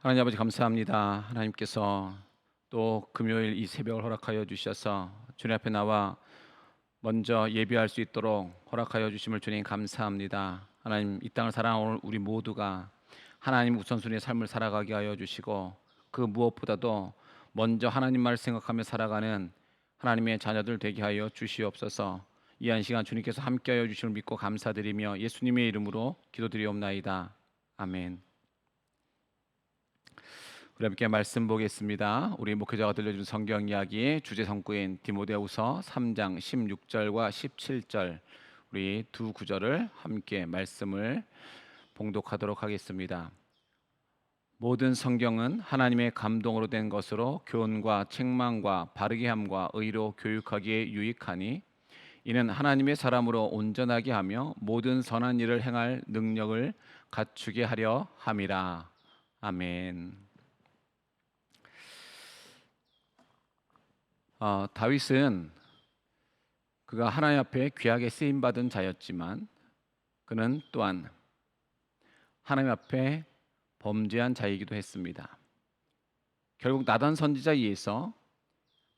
하나님 아버지 감사합니다. 하나님께서 또 금요일 이 새벽을 허락하여 주셔서 주님 앞에 나와 먼저 예배할 수 있도록 허락하여 주심을 주님 감사합니다. 하나님 이 땅을 살아오는 우리 모두가 하나님 우선순위의 삶을 살아가게 하여 주시고 그 무엇보다도 먼저 하나님 말을 생각하며 살아가는 하나님의 자녀들 되게 하여 주시옵소서. 이 한 시간 주님께서 함께하여 주심을 믿고 감사드리며 예수님의 이름으로 기도드리옵나이다. 아멘. 우리 함께 말씀 보겠습니다. 우리 목회자가 들려준 성경 이야기 주제 성구인 디모데후서 3장 16절과 17절 우리 두 구절을 함께 말씀을 봉독하도록 하겠습니다. 모든 성경은 하나님의 감동으로 된 것으로 교훈과 책망과 바르게 함과 의로 교육하기에 유익하니 이는 하나님의 사람으로 온전하게 하며 모든 선한 일을 행할 능력을 갖추게 하려 함이라. 아멘. 다윗은 그가 하나님 앞에 귀하게 쓰임 받은 자였지만 그는 또한 하나님 앞에 범죄한 자이기도 했습니다. 결국 나단 선지자에 의해서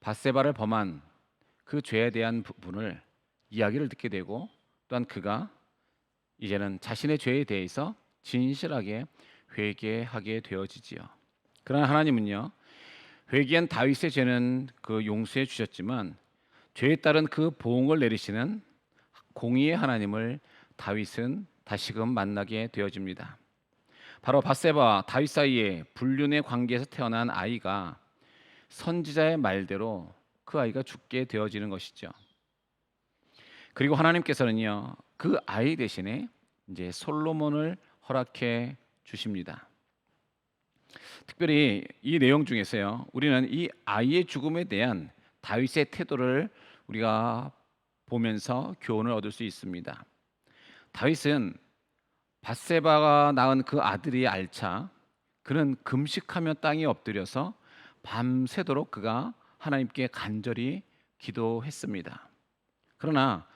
밧세바를 범한 그 죄에 대한 부분을 이야기를 듣게 되고 또한 그가 이제는 자신의 죄에 대해서 진실하게 회개하게 되어지지요. 그러나 하나님은요, 회개한 다윗의 죄는 그 용서해 주셨지만 죄에 따른 그 보응을 내리시는 공의의 하나님을 다윗은 다시금 만나게 되어집니다. 바로 밧세바와 다윗 사이에 불륜의 관계에서 태어난 아이가 선지자의 말대로 그 아이가 죽게 되어지는 것이죠. 그리고 하나님께서는요, 그 아이 대신에 이제 솔로몬을 허락해 주십니다. 특별히 이 내용 중에서요, 우리는 이 아이의 죽음에 대한 다윗의 태도를 우리가 보면서 교훈을 얻을 수 있습니다. 다윗은 밧세바가 낳은 그 아들이 앓자 그는 금식하며 땅에 엎드려서 밤새도록 그가 하나님께 간절히 기도했습니다. 그러나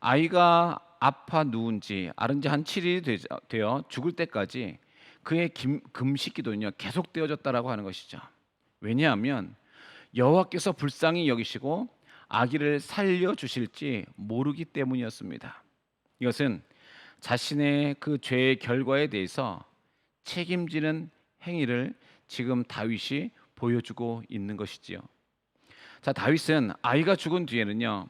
아이가 아파 누운 지 앓은 지 한 7일이 되어 죽을 때까지 그의 금식 기도는요 계속되어졌다라고 하는 것이죠. 왜냐하면 여호와께서 불쌍히 여기시고 아기를 살려 주실지 모르기 때문이었습니다. 이것은 자신의 그 죄의 결과에 대해서 책임지는 행위를 지금 다윗이 보여주고 있는 것이지요. 자, 다윗은 아이가 죽은 뒤에는요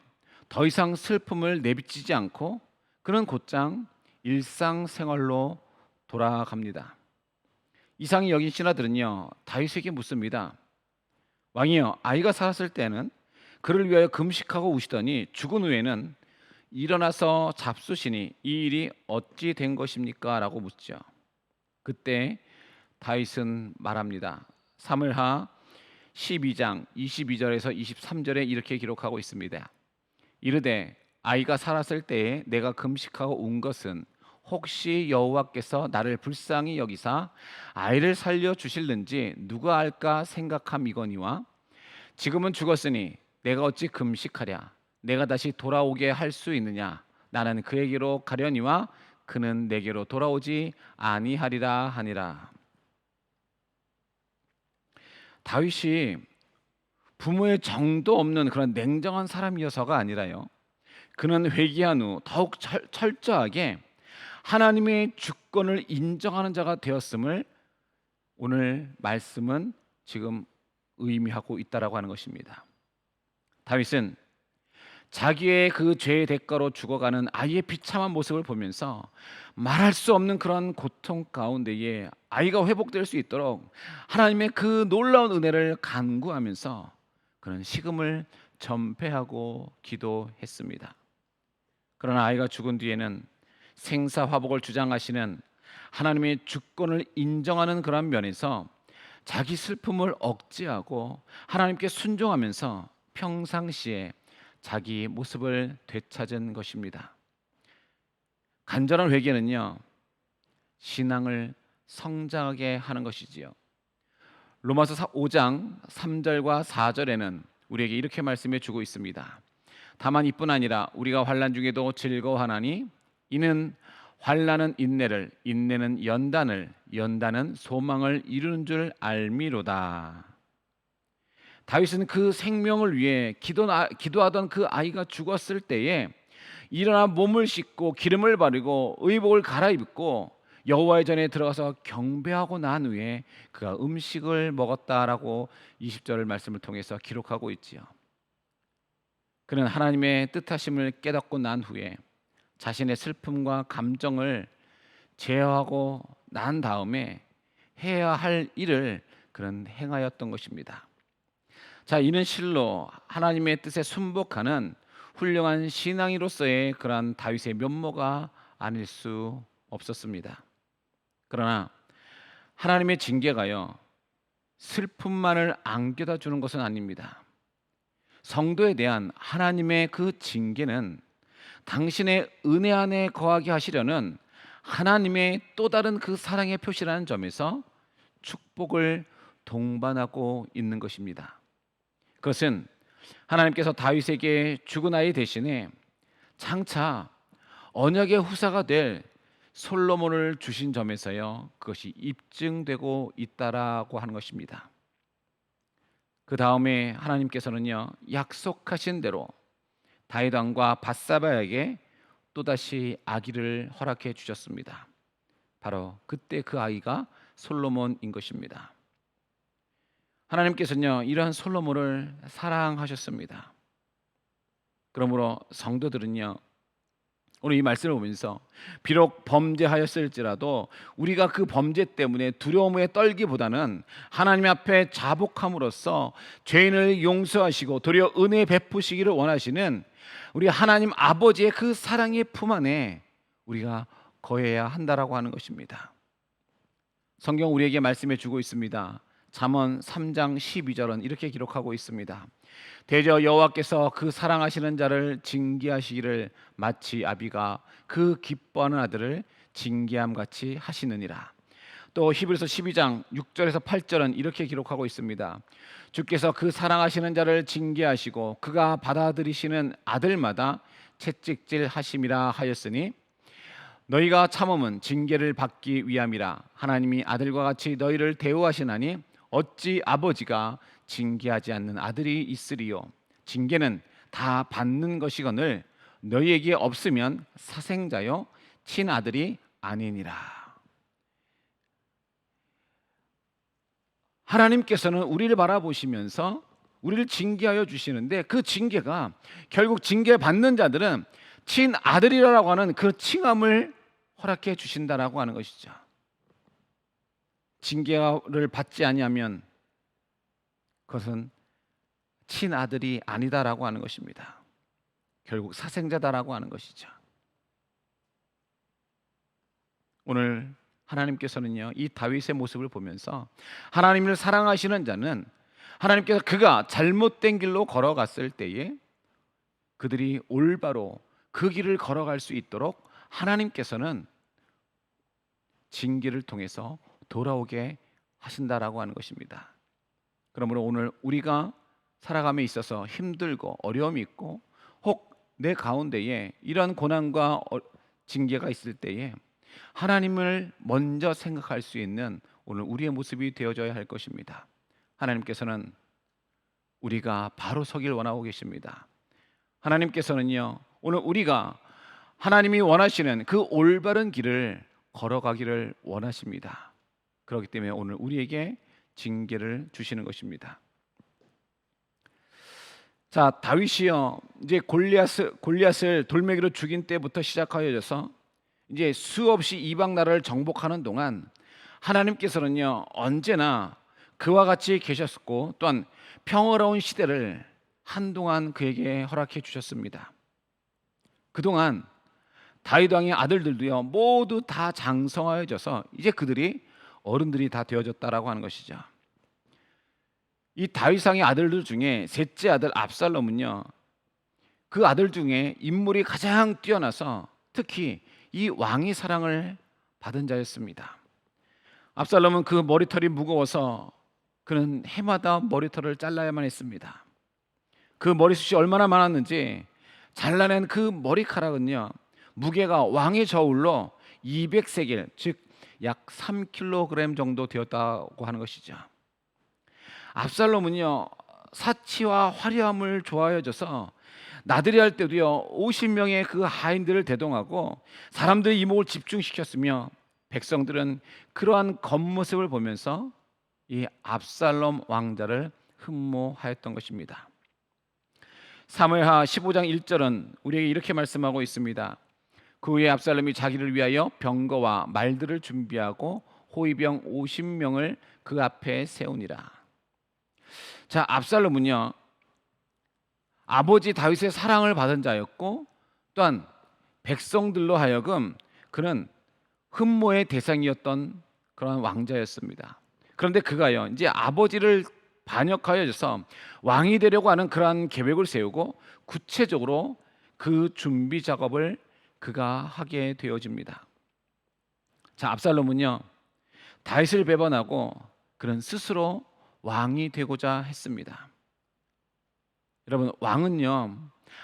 더 이상 슬픔을 내비치지 않고 그는 곧장 일상생활로 돌아갑니다. 이상히 여긴 신하들은요 다윗에게 묻습니다. 왕이여, 아이가 살았을 때는 그를 위하여 금식하고 우시더니 죽은 후에는 일어나서 잡수시니 이 일이 어찌 된 것입니까? 라고 묻죠. 그때 다윗은 말합니다. 사무엘하 12장 22절에서 23절에 이렇게 기록하고 있습니다. 이르되 아이가 살았을 때에 내가 금식하고 운 것은 혹시 여호와께서 나를 불쌍히 여기사 아이를 살려 주실는지 누가 알까 생각함이거니와 지금은 죽었으니 내가 어찌 금식하랴 내가 다시 돌아오게 할 수 있느냐 나는 그에게로 가려니와 그는 내게로 돌아오지 아니하리라 하니라. 다윗이 부모의 정도 없는 그런 냉정한 사람이어서가 아니라요, 그는 회개한 후 더욱 철저하게 하나님의 주권을 인정하는 자가 되었음을 오늘 말씀은 지금 의미하고 있다라고 하는 것입니다. 다윗은 자기의 그 죄의 대가로 죽어가는 아이의 비참한 모습을 보면서 말할 수 없는 그런 고통 가운데에 아이가 회복될 수 있도록 하나님의 그 놀라운 은혜를 간구하면서 그는 식음을 전폐하고 기도했습니다. 그러나 아이가 죽은 뒤에는 생사화복을 주장하시는 하나님의 주권을 인정하는 그런 면에서 자기 슬픔을 억제하고 하나님께 순종하면서 평상시에 자기 모습을 되찾은 것입니다. 간절한 회개는요 신앙을 성장하게 하는 것이지요. 로마서 5장 3절과 4절에는 우리에게 이렇게 말씀해 주고 있습니다. 다만 이뿐 아니라 우리가 환난 중에도 즐거워하나니 이는 환난은 인내를, 인내는 연단을, 연다는 소망을 이루는 줄 알미로다. 다윗은 그 생명을 위해 기도하던 그 아이가 죽었을 때에 일어나 몸을 씻고 기름을 바르고 의복을 갈아입고 여호와의 전에 들어가서 경배하고 난 후에 그가 음식을 먹었다라고 20절 말씀을 통해서 기록하고 있지요. 그는 하나님의 뜻하심을 깨닫고 난 후에 자신의 슬픔과 감정을 제어하고 난 다음에 해야 할 일을 그는 행하였던 것입니다. 자, 이는 실로 하나님의 뜻에 순복하는 훌륭한 신앙이로서의 그러한 다윗의 면모가 아닐 수 없었습니다. 그러나 하나님의 징계가요, 슬픔만을 안겨다 주는 것은 아닙니다. 성도에 대한 하나님의 그 징계는 당신의 은혜 안에 거하게 하시려는 하나님의 또 다른 그 사랑의 표시라는 점에서 축복을 동반하고 있는 것입니다. 그것은 하나님께서 다윗에게 죽은 아이 대신에 장차 언약의 후사가 될 솔로몬을 주신 점에서요, 그것이 입증되고 있다라고 하는 것입니다. 그 다음에 하나님께서는요, 약속하신 대로 다윗 왕과 밧사바에게 또다시 아기를 허락해 주셨습니다. 바로 그때 그 아이가 솔로몬인 것입니다. 하나님께서는요, 이러한 솔로몬을 사랑하셨습니다. 그러므로 성도들은요, 오늘 이 말씀을 보면서 비록 범죄하였을지라도 우리가 그 범죄 때문에 두려움에 떨기보다는 하나님 앞에 자복함으로써 죄인을 용서하시고 도리어 은혜 베푸시기를 원하시는 우리 하나님 아버지의 그 사랑의 품 안에 우리가 거해야 한다라고 하는 것입니다. 성경 우리에게 말씀해 주고 있습니다. 잠언 3장 12절은 이렇게 기록하고 있습니다. 대저 여호와께서 그 사랑하시는 자를 징계하시기를 마치 아비가 그 기뻐하는 아들을 징계함 같이 하시느니라. 또 히브리서 12장 6절에서 8절은 이렇게 기록하고 있습니다. 주께서 그 사랑하시는 자를 징계하시고 그가 받아들이시는 아들마다 채찍질 하심이라 하였으니 너희가 참음은 징계를 받기 위함이라. 하나님이 아들과 같이 너희를 대우하시나니 어찌 아버지가 징계하지 않는 아들이 있으리요. 징계는 다 받는 것이거늘 너희에게 없으면 사생자요 친아들이 아니니라. 하나님께서는 우리를 바라보시면서 우리를 징계하여 주시는데 그 징계가 결국 징계받는 자들은 친아들이라고 하는 그 칭함을 허락해 주신다라고 하는 것이죠. 징계를 받지 아니하면 그것은 친아들이 아니다라고 하는 것입니다. 결국 사생자다라고 하는 것이죠. 오늘 하나님께서는요, 이 다윗의 모습을 보면서 하나님을 사랑하시는 자는 하나님께서 그가 잘못된 길로 걸어갔을 때에 그들이 올바로 그 길을 걸어갈 수 있도록 하나님께서는 징계를 통해서 돌아오게 하신다라고 하는 것입니다. 그러므로 오늘 우리가 살아감에 있어서 힘들고 어려움이 있고 혹 내 가운데에 이런 고난과 징계가 있을 때에 하나님을 먼저 생각할 수 있는 오늘 우리의 모습이 되어져야 할 것입니다. 하나님께서는 우리가 바로 서길 원하고 계십니다. 하나님께서는요, 오늘 우리가 하나님이 원하시는 그 올바른 길을 걸어가기를 원하십니다. 그렇기 때문에 오늘 우리에게 징계를 주시는 것입니다. 자, 다윗이요, 이제 골리앗을 돌멩이로 죽인 때부터 시작하여져서 이제 수없이 이방 나라를 정복하는 동안 하나님께서는요, 언제나 그와 같이 계셨고 또한 평화로운 시대를 한동안 그에게 허락해 주셨습니다. 그동안 다윗 왕의 아들들도요, 모두 다 장성하여져서 이제 그들이 어른들이 다 되어졌다라고 하는 것이죠. 이 다윗 왕의 아들들 중에 셋째 아들 압살롬은요, 그 아들 중에 인물이 가장 뛰어나서 특히 이 왕의 사랑을 받은 자였습니다. 압살롬은 그 머리털이 무거워서 그는 해마다 머리털을 잘라야만 했습니다. 그 머리숱이 얼마나 많았는지 잘라낸 그 머리카락은요, 무게가 왕의 저울로 200세겔, 즉 약 3kg 정도 되었다고 하는 것이죠. 압살롬은요, 사치와 화려함을 좋아해져서 나들이 할 때도요 50명의 그 하인들을 대동하고 사람들의 이목을 집중시켰으며, 백성들은 그러한 겉모습을 보면서 이 압살롬 왕자를 흠모하였던 것입니다. 사무엘하 15장 1절은 우리에게 이렇게 말씀하고 있습니다. 그 후에 압살롬이 자기를 위하여 병거와 말들을 준비하고 호위병 50명을 그 앞에 세우니라. 자, 압살롬은요 아버지 다윗의 사랑을 받은 자였고, 또한 백성들로 하여금 그는 흠모의 대상이었던 그런 왕자였습니다. 그런데 그가요 이제 아버지를 반역하여서 왕이 되려고 하는 그러한 계획을 세우고 구체적으로 그 준비 작업을 그가 하게 되어집니다. 자, 압살롬은요 다윗을 배반하고 그는 스스로 왕이 되고자 했습니다. 여러분, 왕은요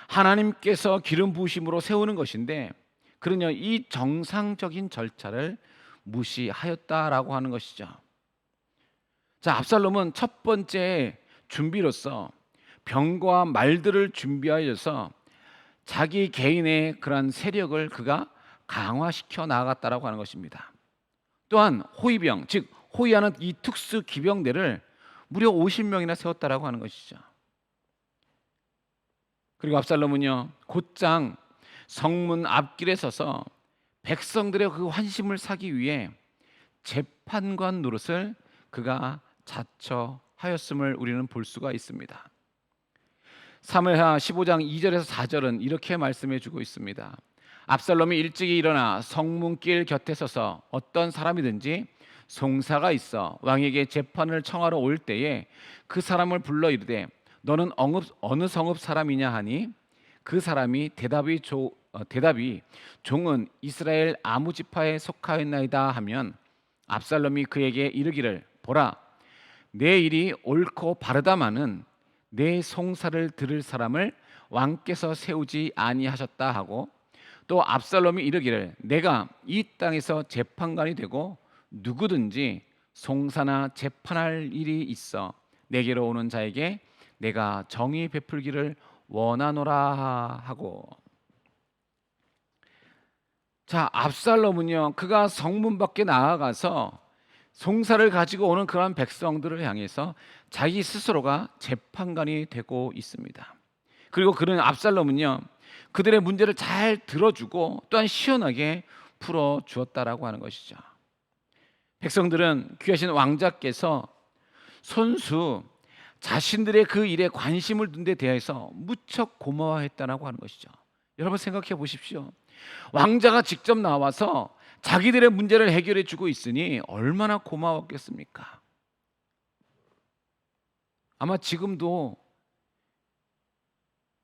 하나님께서 기름 부으심으로 세우는 것인데, 그는요 이 정상적인 절차를 무시하였다라고 하는 것이죠. 자, 압살롬은 첫 번째 준비로서 병과 말들을 준비하여서 자기 개인의 그러한 세력을 그가 강화시켜 나아갔다라고 하는 것입니다. 또한 호위병, 즉 호위하는 이 특수 기병대를 무려 50명이나 세웠다라고 하는 것이죠. 그리고 압살롬은요 곧장 성문 앞길에 서서 백성들의 그 환심을 사기 위해 재판관 노릇을 그가 자처하였음을 우리는 볼 수가 있습니다. 사무엘하 15장 2절에서 4절은 이렇게 말씀해 주고 있습니다. 압살롬이 일찍이 일어나 성문길 곁에 서서 어떤 사람이든지 송사가 있어 왕에게 재판을 청하러 올 때에 그 사람을 불러 이르되 너는 어느 성읍 사람이냐 하니, 그 사람이 대답이 종은 이스라엘 아무 지파에 속하였나이다 하면, 압살롬이 그에게 이르기를 보라, 내 일이 옳고 바르다마는 내 송사를 들을 사람을 왕께서 세우지 아니하셨다 하고, 또 압살롬이 이르기를 내가 이 땅에서 재판관이 되고 누구든지 송사나 재판할 일이 있어 내게로 오는 자에게 내가 정의 베풀기를 원하노라 하고. 자, 압살롬은요 그가 성문 밖에 나아가서 송사를 가지고 오는 그러한 백성들을 향해서 자기 스스로가 재판관이 되고 있습니다. 그리고 그런 압살롬은요 그들의 문제를 잘 들어주고 또한 시원하게 풀어주었다라고 하는 것이죠. 백성들은 귀하신 왕자께서 손수 자신들의 그 일에 관심을 둔 데 대해서 무척 고마워했다라고 하는 것이죠. 여러분 생각해 보십시오. 왕자가 직접 나와서 자기들의 문제를 해결해 주고 있으니 얼마나 고마웠겠습니까? 아마 지금도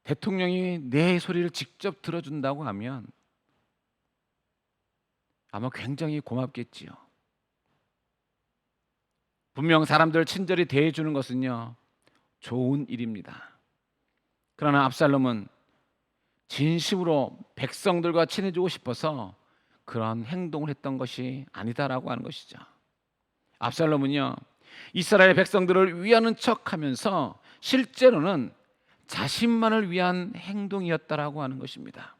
대통령이 내 소리를 직접 들어준다고 하면 아마 굉장히 고맙겠지요. 분명 사람들을 친절히 대해주는 것은요 좋은 일입니다. 그러나 압살롬은 진심으로 백성들과 친해지고 싶어서 그런 행동을 했던 것이 아니다라고 하는 것이죠. 압살롬은요 이스라엘 백성들을 위하는 척하면서 실제로는 자신만을 위한 행동이었다라고 하는 것입니다.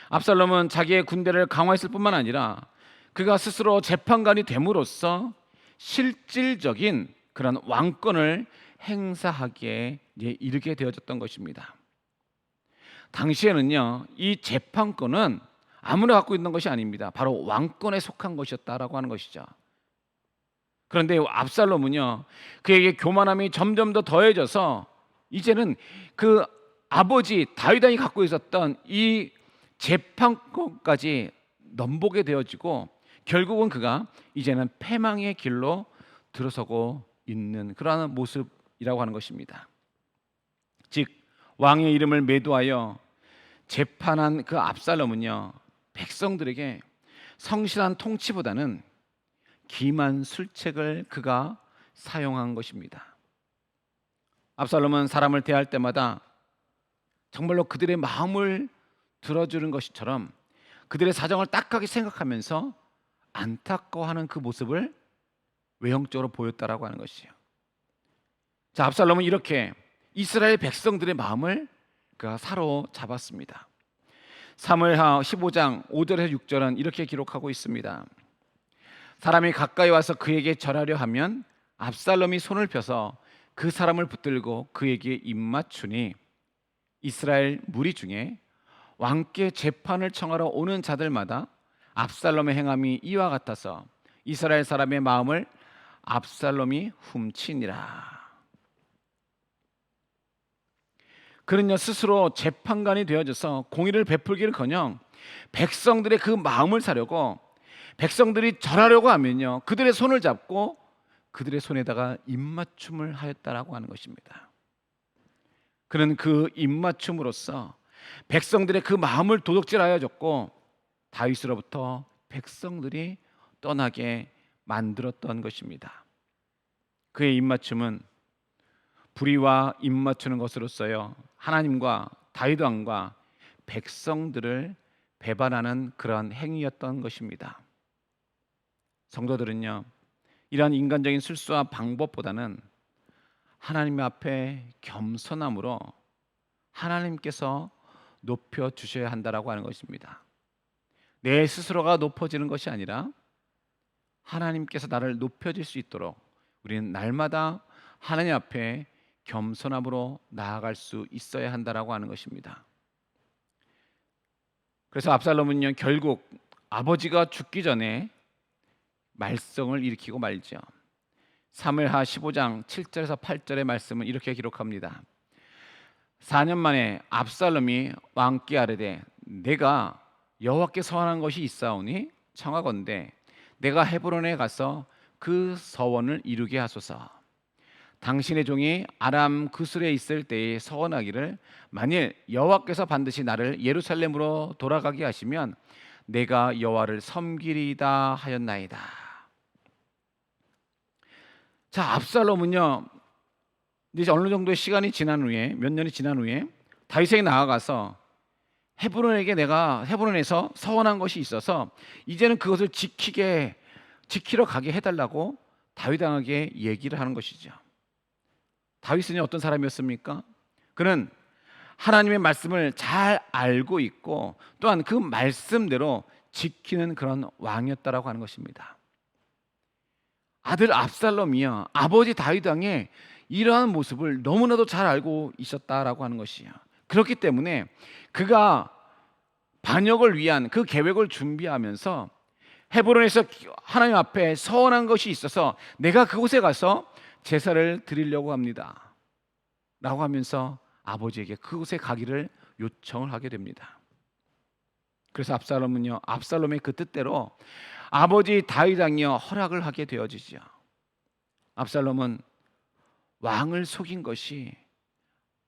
압살롬은 자기의 군대를 강화했을 뿐만 아니라 그가 스스로 재판관이 됨으로써 실질적인 그런 왕권을 행사하기에 이르게 되어졌던 것입니다. 당시에는요 이 재판권은 아무나 갖고 있는 것이 아닙니다. 바로 왕권에 속한 것이었다라고 하는 것이죠. 그런데 압살롬은요 그에게 교만함이 점점 더 더해져서 이제는 그 아버지 다윗 왕이 갖고 있었던 이 재판권까지 넘보게 되어지고, 결국은 그가 이제는 패망의 길로 들어서고 있는 그러한 모습이라고 하는 것입니다. 즉 왕의 이름을 매도하여 재판한 그 압살롬은요 백성들에게 성실한 통치보다는 기만 술책을 그가 사용한 것입니다. 압살롬은 사람을 대할 때마다 정말로 그들의 마음을 들어주는 것처럼 그들의 사정을 딱하게 생각하면서 안타까워하는 그 모습을 외형적으로 보였다라고 하는 것이에요. 자, 압살롬은 이렇게 이스라엘 백성들의 마음을 그가 사로잡았습니다. 사무엘하 15장 5절에서 6절은 이렇게 기록하고 있습니다. 사람이 가까이 와서 그에게 절하려 하면 압살롬이 손을 펴서 그 사람을 붙들고 그에게 입맞추니 이스라엘 무리 중에 왕께 재판을 청하러 오는 자들마다 압살롬의 행함이 이와 같아서 이스라엘 사람의 마음을 압살롬이 훔치니라. 그는요 스스로 재판관이 되어져서 공의를 베풀기를커녕 백성들의 그 마음을 사려고, 백성들이 절하려고 하면요 그들의 손을 잡고 그들의 손에다가 입맞춤을 하였다라고 하는 것입니다. 그는 그 입맞춤으로써 백성들의 그 마음을 도둑질하여 줬고 다윗으로부터 백성들이 떠나게 만들었던 것입니다. 그의 입맞춤은 불의와 입맞추는 것으로서요 하나님과 다윗 왕과 백성들을 배반하는 그런 행위였던 것입니다. 성도들은요 이러한 인간적인 실수와 방법보다는 하나님 앞에 겸손함으로 하나님께서 높여 주셔야 한다라고 하는 것입니다. 내 스스로가 높아지는 것이 아니라 하나님께서 나를 높여줄 수 있도록 우리는 날마다 하나님 앞에 겸손함으로 나아갈 수 있어야 한다라고 하는 것입니다. 그래서 압살롬은요 결국 아버지가 죽기 전에 말썽을 일으키고 말죠. 사무엘하 15장 7절에서 8절의 말씀은 이렇게 기록합니다. 4년 만에 압살롬이 왕께 아뢰되 내가 여호와께 서원한 것이 있사오니 청하건대 내가 헤브론에 가서 그 서원을 이루게 하소서. 당신의 종이 아람 구슬에 있을 때에 서원하기를 만일 여호와께서 반드시 나를 예루살렘으로 돌아가게 하시면 내가 여호와를 섬기리이다 하였나이다. 자, 압살롬은요 이제 어느 정도의 시간이 지난 후에, 몇 년이 지난 후에 다윗에게 나아가서 헤브론에서 서원한 것이 있어서 이제는 그것을 지키러 가게 해달라고 다윗왕에게 얘기를 하는 것이죠. 다윗은 어떤 사람이었습니까? 그는 하나님의 말씀을 잘 알고 있고 또한 그 말씀대로 지키는 그런 왕이었다라고 하는 것입니다. 아들 압살롬이요 아버지 다윗 왕의 이러한 모습을 너무나도 잘 알고 있었다라고 하는 것이에요. 그렇기 때문에 그가 반역을 위한 그 계획을 준비하면서 헤브론에서 하나님 앞에 서원한 것이 있어서 내가 그곳에 가서 제사를 드리려고 합니다 라고 하면서 아버지에게 그곳에 가기를 요청을 하게 됩니다. 그래서 압살롬의 그 뜻대로 아버지 다윗 왕이요 허락을 하게 되어지죠. 압살롬은 왕을 속인 것이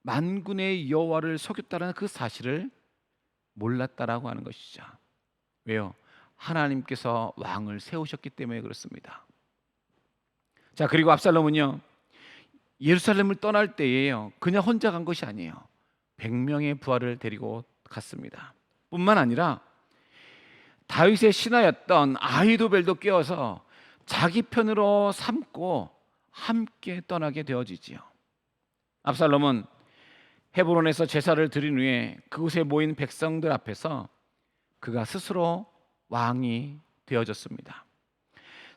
만군의 여호와를 속였다는 그 사실을 몰랐다라고 하는 것이죠. 왜요? 하나님께서 왕을 세우셨기 때문에 그렇습니다. 자, 그리고 압살롬은요 예루살렘을 떠날 때에요 그냥 혼자 간 것이 아니에요. 100명의 부하를 데리고 갔습니다. 뿐만 아니라 다윗의 신하였던 아히도벨도 깨워서 자기 편으로 삼고 함께 떠나게 되어지지요. 압살롬은 헤브론에서 제사를 드린 후에 그곳에 모인 백성들 앞에서 그가 스스로 왕이 되어졌습니다.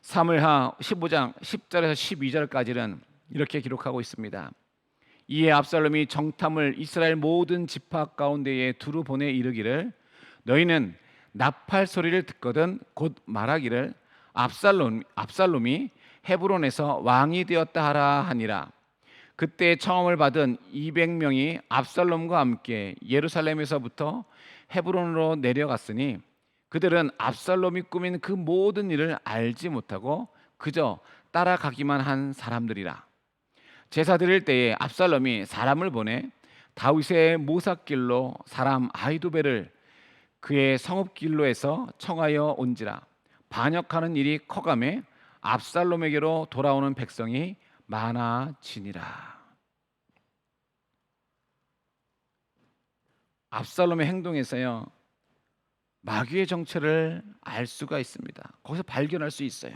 사무엘하 15장 10절에서 12절까지는 이렇게 기록하고 있습니다. 이에 압살롬이 정탐을 이스라엘 모든 지파 가운데에 두루 보내 이르기를 너희는 나팔 소리를 듣거든 곧 말하기를 압살롬이 헤브론에서 왕이 되었다 하라 하니라. 그때 청함을 받은 200명이 압살롬과 함께 예루살렘에서부터 헤브론으로 내려갔으니 그들은 압살롬이 꾸민 그 모든 일을 알지 못하고 그저 따라가기만 한 사람들이라. 제사 드릴 때에 압살롬이 사람을 보내 다윗의 모삭길로 사람 아히도벨을 그의 성읍길로 해서 청하여 온지라. 반역하는 일이 커감에 압살롬에게로 돌아오는 백성이 많아지니라. 압살롬의 행동에서요 마귀의 정체를 알 수가 있습니다. 거기서 발견할 수 있어요.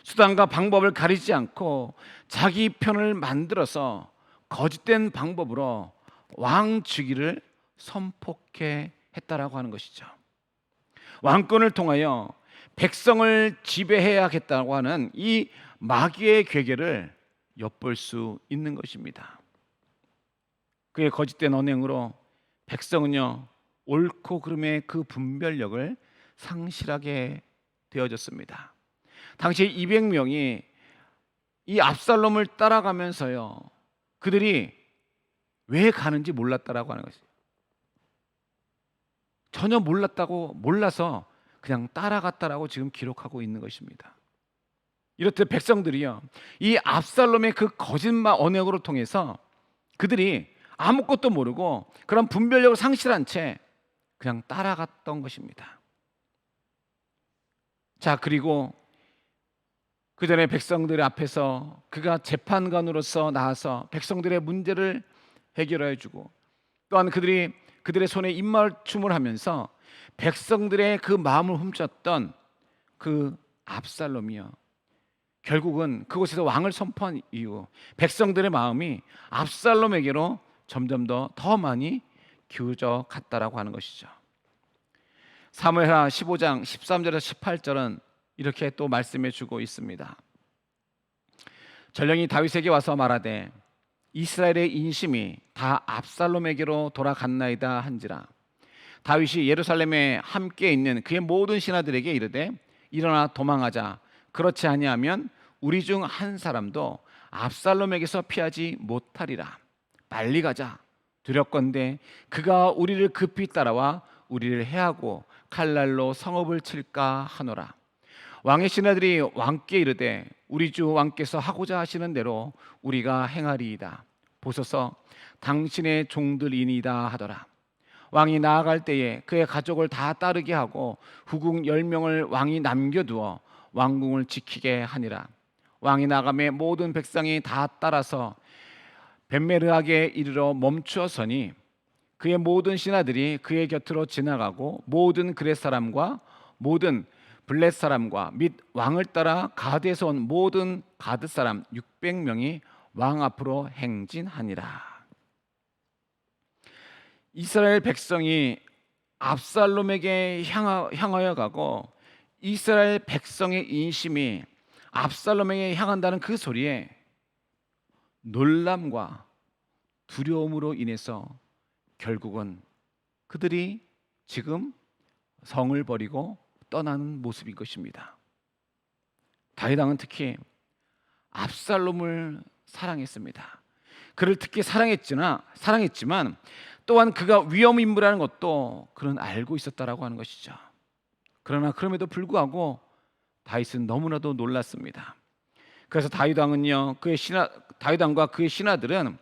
수단과 방법을 가리지 않고 자기 편을 만들어서 거짓된 방법으로 왕주기를 선포해 했다라고 하는 것이죠. 왕권을 통하여 백성을 지배해야겠다고 하는 이 마귀의 괴계를 엿볼 수 있는 것입니다. 그의 거짓된 언행으로 백성은요, 옳고 그름의 그 분별력을 상실하게 되어졌습니다. 당시 200명이 이 압살롬을 따라가면서요, 그들이 왜 가는지 몰랐다라고 하는 것이죠. 전혀 몰라서 그냥 따라갔다라고 지금 기록하고 있는 것입니다. 이렇듯 백성들이요, 이 압살롬의 그 거짓말 언행으로 통해서 그들이 아무것도 모르고 그런 분별력을 상실한 채 그냥 따라갔던 것입니다. 자, 그리고 그 전에 백성들 앞에서 그가 재판관으로서 나와서 백성들의 문제를 해결해 주고, 또한 그들의 손에 입맞춤을 하면서 백성들의 그 마음을 훔쳤던 그 압살롬이요, 결국은 그곳에서 왕을 선포한 이후 백성들의 마음이 압살롬에게로 점점 더 많이 기울어져 갔다라고 하는 것이죠. 사무엘하 15장 13절에서 18절은 이렇게 또 말씀해 주고 있습니다. 전령이 다윗에게 와서 말하되 이스라엘의 인심이 다 압살롬에게로 돌아갔나이다 한지라. 다윗이 예루살렘에 함께 있는 그의 모든 신하들에게 이르되 일어나 도망하자. 그렇지 아니하면 우리 중 한 사람도 압살롬에게서 피하지 못하리라. 빨리 가자. 두렵건대 그가 우리를 급히 따라와 우리를 해하고 칼날로 성읍을 칠까 하노라. 왕의 신하들이 왕께 이르되 우리 주 왕께서 하고자 하시는 대로 우리가 행하리이다. 보소서 당신의 종들이니이다 하더라. 왕이 나아갈 때에 그의 가족을 다 따르게 하고 후궁 10명을 왕이 남겨두어 왕궁을 지키게 하니라. 왕이 나가매 모든 백성이 다 따라서 벳메르하게 이르러 멈추어 서니 그의 모든 신하들이 그의 곁으로 지나가고 모든 그렛 사람과 모든 블렛 사람과 및 왕을 따라 가드에서 온 모든 가드 사람 600명이 왕 앞으로 행진하니라. 이스라엘 백성이 압살롬에게 향하여 가고 이스라엘 백성의 인심이 압살롬에게 향한다는 그 소리에 놀람과 두려움으로 인해서 결국은 그들이 지금 성을 버리고 떠나는 모습인 것입니다. 다윗 왕은 특히 압살롬을 사랑했습니다. 그를 특히 사랑했지만 또한 그가 위험 인물이라는 것도 그는 알고 있었다라고 하는 것이죠. 그러나 그럼에도 불구하고 다윗은 너무나도 놀랐습니다. 그래서 다윗 왕과 그의 신하들은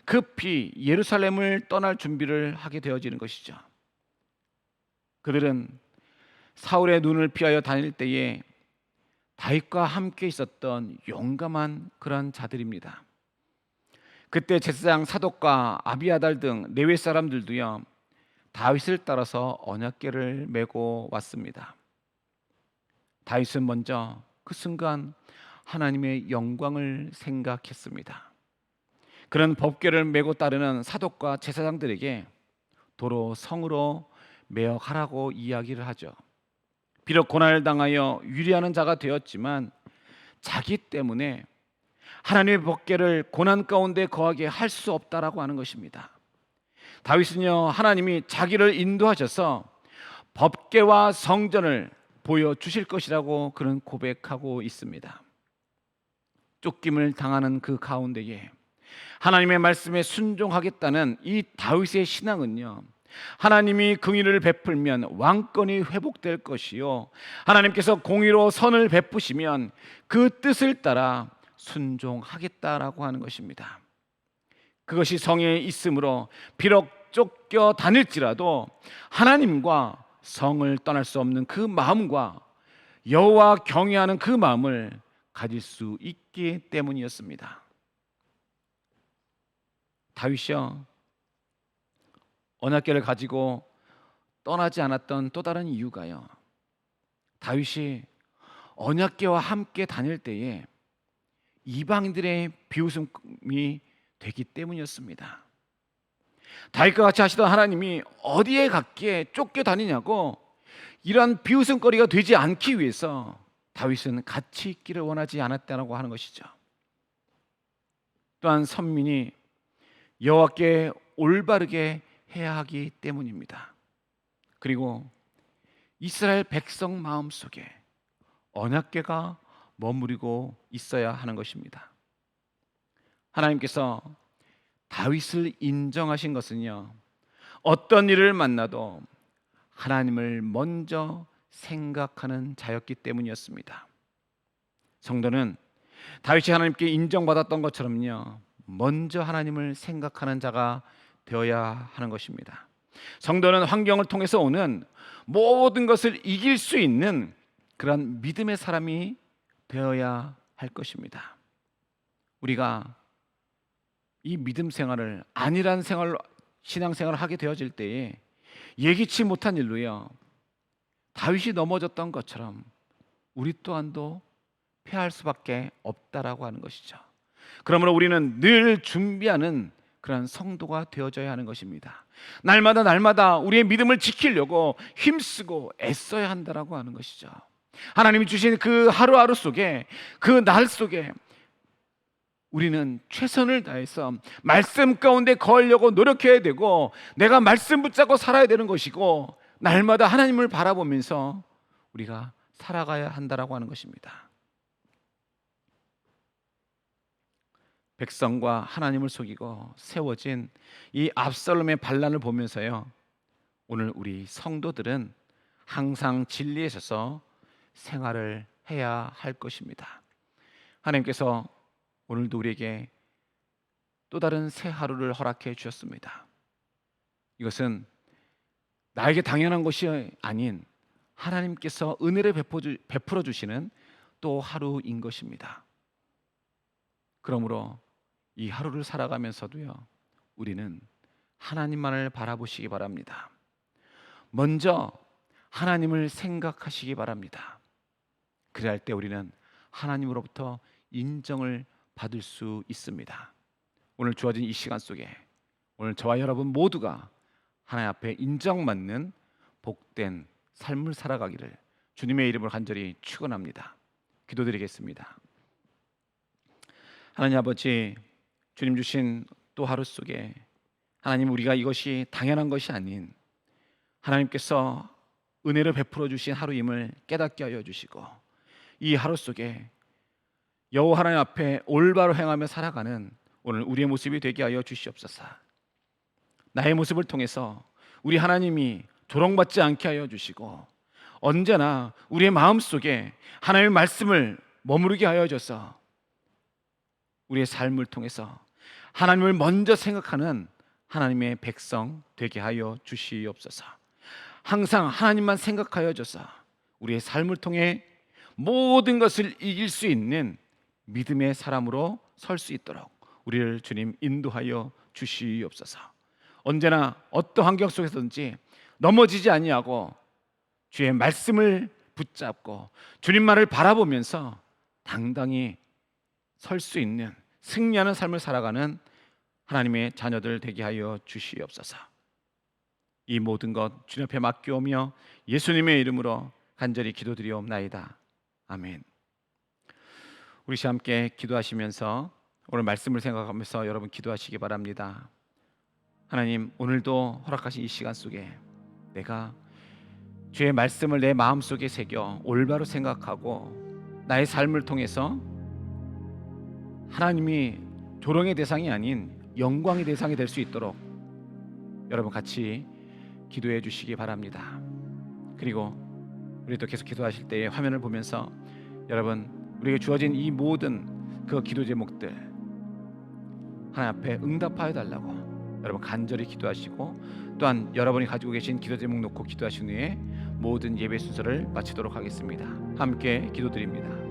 급히 예루살렘을 떠날 준비를 하게 되어지는 것이죠. 그들은 사울의 눈을 피하여 다닐 때에 다윗과 함께 있었던 용감한 그런 자들입니다. 그때 제사장 사독과 아비아달 등 레위 사람들도요, 다윗을 따라서 언약궤를 메고 왔습니다. 다윗은 먼저 그 순간 하나님의 영광을 생각했습니다. 그런 법궤를 메고 따르는 사독과 제사장들에게 도로 성으로 메어 가라고 이야기를 하죠. 비록 고난을 당하여 유리하는 자가 되었지만 자기 때문에 하나님의 법궤를 고난 가운데 거하게 할 수 없다라고 하는 것입니다. 다윗은요, 하나님이 자기를 인도하셔서 법궤와 성전을 보여주실 것이라고 그는 고백하고 있습니다. 쫓김을 당하는 그 가운데에 하나님의 말씀에 순종하겠다는 이 다윗의 신앙은요, 하나님이 긍휼을 베풀면 왕권이 회복될 것이요, 하나님께서 공의로 선을 베푸시면 그 뜻을 따라 순종하겠다라고 하는 것입니다. 그것이 성에 있으므로 비록 쫓겨 다닐지라도 하나님과 성을 떠날 수 없는 그 마음과 여호와 경외하는 그 마음을 가질 수 있기 때문이었습니다. 다윗이요, 언약궤를 가지고 떠나지 않았던 또 다른 이유가요, 다윗이 언약궤와 함께 다닐 때에 이방인들의 비웃음이 되기 때문이었습니다. 다윗과 같이 하시던 하나님이 어디에 갔기에 쫓겨다니냐고 이러한 비웃음거리가 되지 않기 위해서 다윗은 같이 있기를 원하지 않았다고 하는 것이죠. 또한 선민이 여호와께 올바르게 해야 하기 때문입니다. 그리고 이스라엘 백성 마음속에 언약궤가 머무르고 있어야 하는 것입니다. 하나님께서 다윗을 인정하신 것은요, 어떤 일을 만나도 하나님을 먼저 생각하는 자였기 때문이었습니다. 성도는 다윗이 하나님께 인정받았던 것처럼요, 먼저 하나님을 생각하는 자가 되어야 하는 것입니다. 성도는 환경을 통해서 오는 모든 것을 이길 수 있는 그런 믿음의 사람이 되어야 할 것입니다. 우리가 이 믿음 생활을 안일한 신앙생활을 하게 되어질 때에 예기치 못한 일로요, 다윗이 넘어졌던 것처럼 우리 또한도 패할 수밖에 없다라고 하는 것이죠. 그러므로 우리는 늘 준비하는 그런 성도가 되어져야 하는 것입니다. 날마다 우리의 믿음을 지키려고 힘쓰고 애써야 한다라고 하는 것이죠. 하나님이 주신 그 하루하루 속에, 그 날 속에 우리는 최선을 다해서 말씀 가운데 거하려고 노력해야 되고, 내가 말씀 붙잡고 살아야 되는 것이고, 날마다 하나님을 바라보면서 우리가 살아가야 한다라고 하는 것입니다. 백성과 하나님을 속이고 세워진 이 압살롬의 반란을 보면서요, 오늘 우리 성도들은 항상 진리에 서서 생활을 해야 할 것입니다. 하나님께서 오늘도 우리에게 또 다른 새 하루를 허락해 주셨습니다. 이것은 나에게 당연한 것이 아닌 하나님께서 은혜를 베풀어 주시는 또 하루인 것입니다. 그러므로 이 하루를 살아가면서도요, 우리는 하나님만을 바라보시기 바랍니다. 먼저 하나님을 생각하시기 바랍니다. 그래야 할 때 우리는 하나님으로부터 인정을 받을 수 있습니다. 오늘 주어진 이 시간 속에 오늘 저와 여러분 모두가 하나님 앞에 인정받는 복된 삶을 살아가기를 주님의 이름으로 간절히 축원합니다. 기도드리겠습니다. 하나님 아버지, 주님 주신 또 하루 속에 하나님, 우리가 이것이 당연한 것이 아닌 하나님께서 은혜를 베풀어 주신 하루임을 깨닫게 하여 주시고, 이 하루 속에 여호와 하나님 앞에 올바로 행하며 살아가는 오늘 우리의 모습이 되게 하여 주시옵소서. 나의 모습을 통해서 우리 하나님이 조롱받지 않게 하여 주시고, 언제나 우리의 마음속에 하나님의 말씀을 머무르게 하여 줘서 우리의 삶을 통해서 하나님을 먼저 생각하는 하나님의 백성 되게 하여 주시옵소서. 항상 하나님만 생각하여 줘서 우리의 삶을 통해 모든 것을 이길 수 있는 믿음의 사람으로 설 수 있도록 우리를 주님 인도하여 주시옵소서. 언제나 어떤 환경 속에서든지 넘어지지 아니하고 주의 말씀을 붙잡고 주님만을 바라보면서 당당히 설 수 있는 승리하는 삶을 살아가는 하나님의 자녀들 되게 하여 주시옵소서. 이 모든 것 주님 앞에 맡겨오며 예수님의 이름으로 간절히 기도드리옵나이다. 아멘. 우리 시 함께 기도하시면서 오늘 말씀을 생각하면서 여러분 기도하시기 바랍니다. 하나님, 오늘도 허락하신 이 시간 속에 내가 주의 말씀을 내 마음속에 새겨 올바로 생각하고 나의 삶을 통해서 하나님이 조롱의 대상이 아닌 영광의 대상이 될 수 있도록 여러분 같이 기도해 주시기 바랍니다. 그리고 우리 또 계속 기도하실 때에 화면을 보면서 여러분, 우리에게 주어진 이 모든 그 기도 제목들 하나님 앞에 응답하여 달라고 여러분 간절히 기도하시고, 또한 여러분이 가지고 계신 기도 제목 놓고 기도하신 후에 모든 예배 순서를 마치도록 하겠습니다. 함께 기도드립니다.